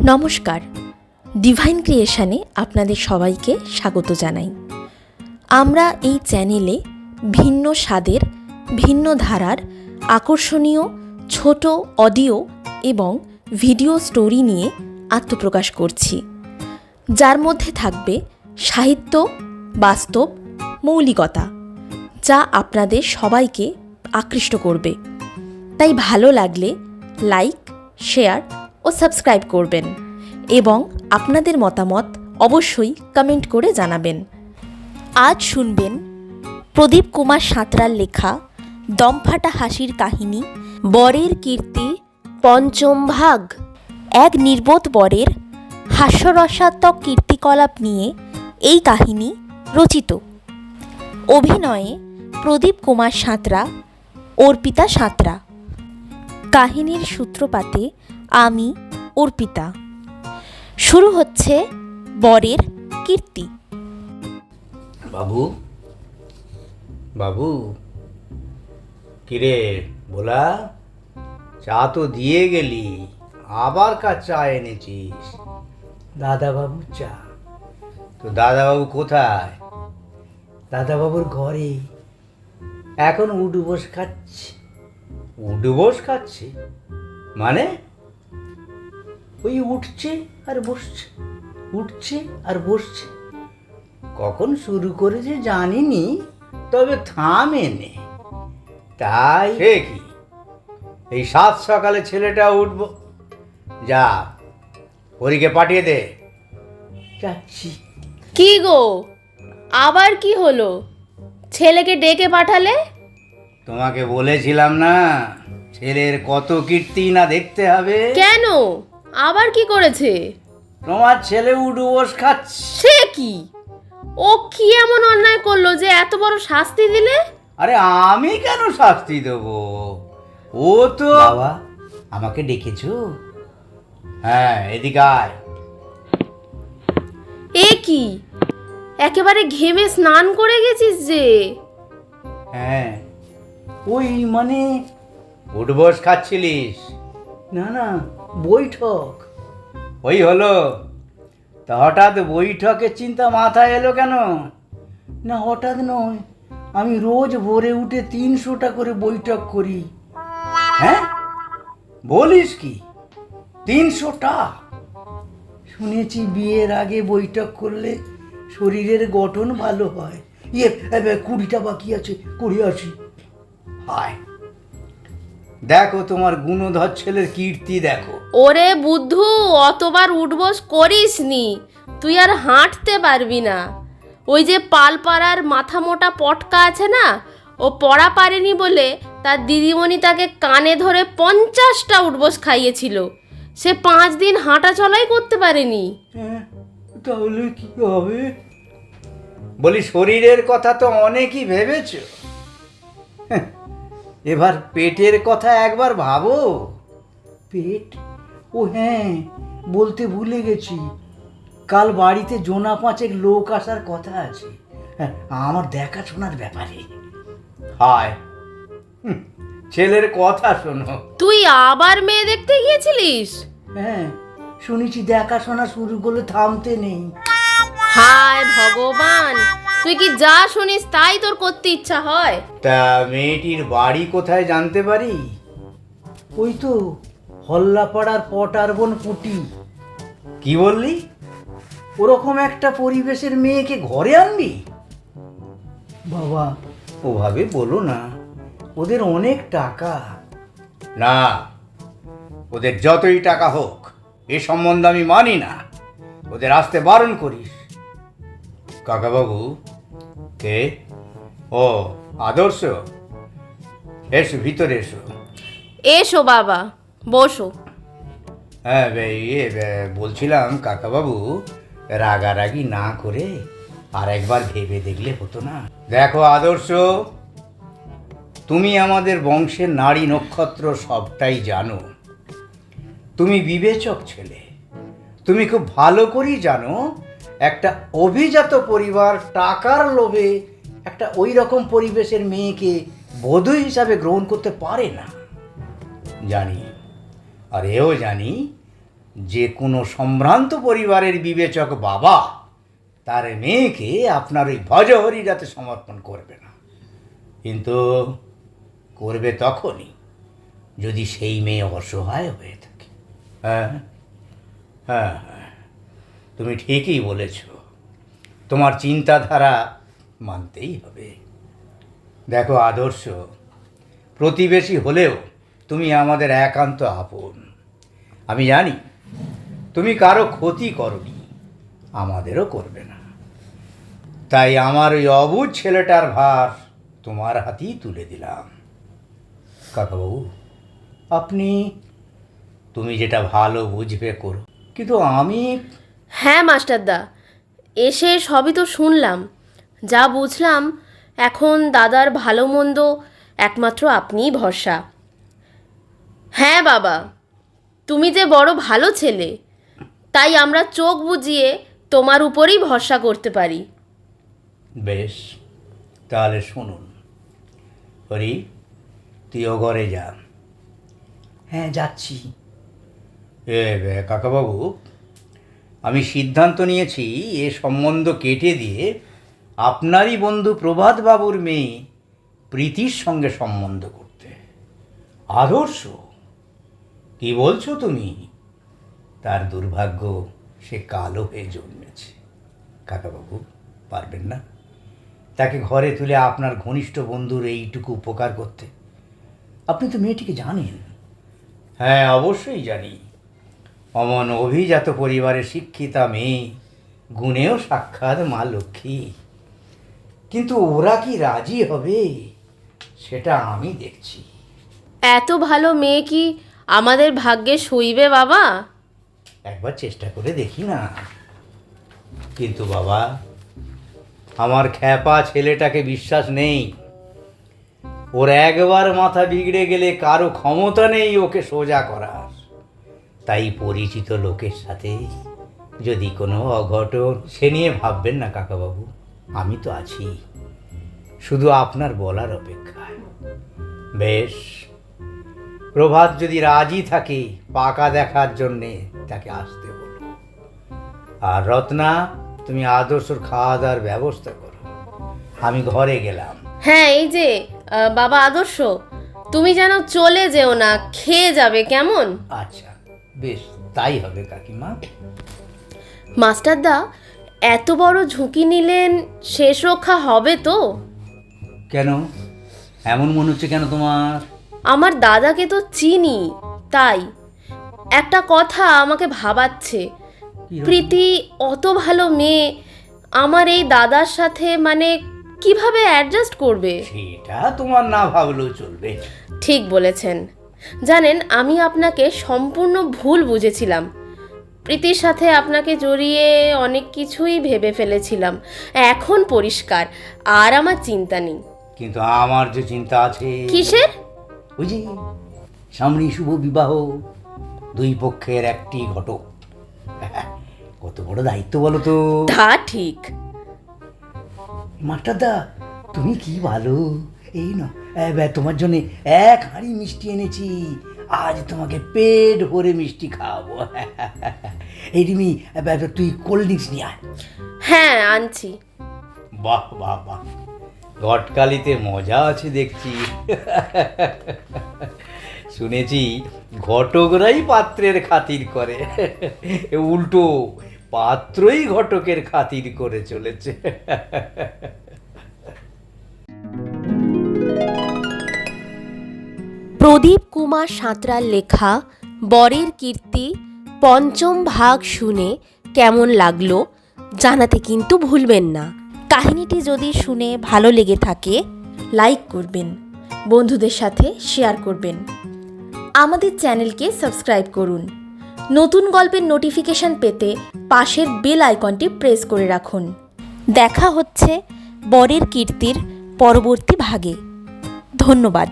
নমস্কার, ডিভাইন ক্রিয়েশনে আপনাদের সবাইকে স্বাগত জানাই। আমরা এই চ্যানেলে ভিন্ন স্বাদের, ভিন্ন ধারার আকর্ষণীয় ছোট অডিও এবং ভিডিও স্টোরি নিয়ে আত্মপ্রকাশ করছি, যার মধ্যে থাকবে সাহিত্য, বাস্তব, মৌলিকতা, যা আপনাদের সবাইকে আকৃষ্ট করবে। তাই ভালো লাগলে লাইক, শেয়ার ও সাবস্ক্রাইব করবেন এবং আপনাদের মতামত অবশ্যই কমেন্ট করে জানাবেন। আজ শুনবেন প্রদীপ কুমার সাঁতরার লেখা দমফাটা হাসির কাহিনী বরের কীর্তি পঞ্চম ভাগ। এক নির্বোধ বরের হাস্যরসাত্মক কীর্তিকলাপ নিয়ে এই কাহিনী রচিত। অভিনয়ে প্রদীপ কুমার সাঁতরা, অর্পিতা সাঁতরা। কাহিনীর সূত্রপাতে আমি অর্পিতা। শুরু হচ্ছে বরের কীর্তি। বাবু বাবু, কিরে ভোলা, চা তো দিয়ে গেলি, আবার কার চা এনেছিস? দাদাবাবুর চা। তো দাদাবাবু কোথায়? দাদাবাবুর ঘরে এখন উঠবোস খাচ্ছে। উঠবোস খাচ্ছে মানে? ওই উঠছে আর বসছে, উঠছে আর বসছে। কখন শুরু করেছে জানিনি, তবে থামেনে। তাই সে কি, এই সাত সকালে ছেলেটা উঠবো? যা, হরিকে পাঠিয়ে দে। যাচ্ছি। কি গো, আবার কি হলো? ছেলেকে ডেকে পাঠালে? তোমাকে বলেছিলাম না, ছেলের কত কীর্তি না দেখতে হবে। কেন, আবার কি করেছে? তোমার ছেলে উঠবোস খাচ্ছে। সে কি, ও কি এমন অন্যায় করলো যে এত বড় শাস্তি দিলে? আরে আমি কেন শাস্তি দেব? ও তো বাবা, আমাকে ডেকেছো? হ্যাঁ, এদিকে আয়। এ কি, একেবারে ঘেমে স্নান করে গেছিস যে? হ্যাঁ, ওই মানে উঠবোস খাচ্ছিলিস? না না, বৈঠক। ওই হলো, তা হঠাৎ বৈঠকের চিন্তা মাথায় এলো কেন? না হঠাৎ নয়, আমি রোজ ভোরে উঠে 300টা করে বৈঠক করি। হ্যাঁ, বলিস কি? 300টা? শুনেছি বিয়ের আগে বৈঠক করলে শরীরের গঠন ভালো হয়। 20টা বাকি আছে, করে আসি। হায়, দেখো তোমার গুণধর ছেলের কীর্তি দেখো। ওরে বুদ্ধু, অতবার উঠবোস করিস নি, তুই আর হাঁটতে পারবি না। ওই যে পালপাড়ার মাথা মোটা পটকা আছে না, ও পড়া পারেনি বলে তার দিদিমণি তাকে কানে ধরে 50টা উঠবোস খাইয়েছিল। সে 5 দিন হাঁটা চলাই করতে পারেনি। হ্যাঁ, তাহলে কি হবে? বলি, শরীরের কথা তো অনেকই ভেবেছ, এবার পেটের কথা একবার ভাবো। পেট? ও হ্যাঁ, বলতে ভুলে গেছি, কাল বাড়িতে জোনা 5 লোক আসার কথা আছে। হ্যাঁ, আমার দেখাশোনার ব্যাপারে। হায়, ছেলের কথা শোনো। তুই আবার মেয়ে দেখতে গিয়েছিলিস? হ্যাঁ, শুনেছি দেখাশোনা শুরু করলে থামতে নেই। হায় ভগবান, তুই কি যা শুনিস তাই তোর করতে ইচ্ছা হয়? তা মেয়েটির বাড়ি কোথায় জানতে পারি? ওই তো হল্লাপাড়ার পটারবন কুটি। কি বললি? ওরকম একটা পরিবেশের মেয়েকে ঘরে আনবি? বাবা, ওভাবে বলো না, ওদের অনেক টাকা। না, ওদের যতই টাকা হোক এ সম্বন্ধে আমি মানি না। ওদের আসতে বারণ করিস। কাকাবাবু কে? ও আদর্শ, এসো ভিতরে এসো। এসো বাবা, বসো। হ্যাঁ, বলছিলাম কাকাবাবু, রাগারাগি না করে আর একবার ভেবে দেখলে হতো না? দেখো আদর্শ, তুমি আমাদের বংশের নারী নক্ষত্র সবটাই জানো। তুমি বিবেচক ছেলে, তুমি খুব ভালো করেই জানো একটা অভিজাত পরিবার টাকার লোভে একটা ওই রকম পরিবেশের মেয়েকে বধূ হিসাবে গ্রহণ করতে পারে না। জানি, আর এও জানি যে কোনো সম্ভ্রান্ত পরিবারের বিবেচক বাবা তার মেয়েকে আপনার ওই ভজহরিরাতে সমর্পণ করবে না, কিন্তু করবে তখনই যদি সেই মেয়ে অসহায় হয়ে থাকে। হ্যাঁ হ্যাঁ হ্যাঁ, তুমি ঠিকই বলেছ, তোমার চিন্তাধারা মানতেই হবে। দেখো আদর্শ, প্রতিবেশী হলেও তুমি আমাদের একান্ত আপন। আমি জানি তুমি কারো ক্ষতি করনি, আমাদেরও করবে না, তাই আমার ওই অবুঝ ছেলেটার ভার তোমার হাতেই তুলে দিলাম। কাকাবাবু, তুমি যেটা ভালো বুঝবে করো, কিন্তু আমি হ্যাঁ মাস্টারদা, এসে সবই তো শুনলাম, যা বুঝলাম এখন দাদার ভালো মন্দ একমাত্র আপনিই ভরসা। হ্যাঁ বাবা, তুমি যে বড় ভালো ছেলে, তাই আমরা চোখ বুজিয়ে তোমার উপরেই ভরসা করতে পারি। বেশ, তাহলে শুনুন। হরি, তুইও ঘরে যা। হ্যাঁ, যাচ্ছি। কাকাবাবু, আমি সিদ্ধান্ত নিয়েছি এ সম্বন্ধ কেটে দিয়ে আপনারই বন্ধু প্রভাতবাবুর মেয়ে প্রীতির সঙ্গে সম্বন্ধ করতে। আদর্শ, কি বলছো তুমি? তার দুর্ভাগ্য, সে কালো হয়ে জন্মেছে। কাকাবাবু, পারবেন না তাকে ঘরে তুলে আপনার ঘনিষ্ঠ বন্ধুর এইটুকু উপকার করতে? আপনি তো মেয়েটিকে জানেন। হ্যাঁ, অবশ্যই জানি। অমন অভিজাত পরিবারের শিক্ষিতা মেয়ে, গুণেও সাক্ষাৎ মা লক্ষ্মী। কিন্তু ওরা কি রাজি হবে সেটা আমি দেখছি। এত ভালো মেয়ে কি আমাদের ভাগ্যে সইবে বাবা? একবার চেষ্টা করে দেখি না। কিন্তু বাবা, আমার খ্যাপা ছেলেটাকে বিশ্বাস নেই। ওর একবার মাথা বিগড়ে গেলে কারো ক্ষমতা নেই ওকে সোজা করার। তাই পরিচিত লোকের সাথে যদি কোনো অঘটন, সে নিয়ে ভাববেন না কাকাবাবু, আমি তো আছি, শুধু আপনার বলার অপেক্ষায়। বেশ, প্রভাত যদি রাজি থাকে পাকা দেখার জন্যে তাকে আসতে বলো। আর রত্না, তুমি আদর্শর খাওয়া দাওয়ার ব্যবস্থা করো। আমি ঘরে গেলাম। হ্যাঁ, এই যে বাবা আদর্শ, তুমি যেন চলে যেও না, খেয়ে যাবে কেমন? আচ্ছা, বেশ, তাই হবে কাকিমা। মাস্টারদা, এত বড় ঝুঁকি নিলেন, শেষ রক্ষা হবে তো? কেন এমন মনে হচ্ছে কেন তোমার? আমার দাদাকে তো চিনি, তাই একটা কথা আমাকে ভাবাচ্ছে। প্রীতি অত ভালো মেয়ে, আমার এই দাদার সাথে মানে কিভাবে অ্যাডজাস্ট করবে? সেটা তোমার না ভাবলেও চলবে। ঠিক বলেছেন। জানেন, আমি আপনাকে সম্পূর্ণ ভুল বুঝেছিলাম। প্রীতির সাথে আপনাকে জড়িয়ে অনেক কিছুই ভেবে ফেলেছিলাম। এখন পরিষ্কার, আর আমার চিন্তা নেই। কিন্তু আমার যে চিন্তা আছে। কিসের? ওই যে সামনে শুভ বিবাহ, দুই পক্ষের একটি ঘটক। কত বড় দায়িত্ব বলো তো। তা ঠিক। মাস্টারদা, তুমি কি ভালো। এই না, তোমার জন্য এক হাঁড়ি মিষ্টি এনেছি। আজ তোমাকে পেট ভরে মিষ্টি খাওয়াবো। এই রিমি, তুই কোল্ড ড্রিঙ্কস নিয়ে আয়। হ্যাঁ, আনছি। বাহ বাহ বাহ, ঘটকালিতে মজা আছে দেখছি। শুনেছি ঘটকরাই পাত্রের খাতির করে, উল্টো পাত্রই ঘটকের খাতির করে চলেছে। প্রদীপ কুমার সাঁতরার লেখা বরের কীর্তি পঞ্চম ভাগ শুনে কেমন লাগলো জানাতে কিন্তু ভুলবেন না। কাহিনীটি যদি শুনে ভালো লেগে থাকে লাইক করবেন, বন্ধুদের সাথে শেয়ার করবেন, আমাদের চ্যানেলকে সাবস্ক্রাইব করুন। নতুন গল্পের নোটিফিকেশন পেতে পাশের বেল আইকনটি প্রেস করে রাখুন। দেখা হচ্ছে বরের কীর্তির পরবর্তী ভাগে। ধন্যবাদ।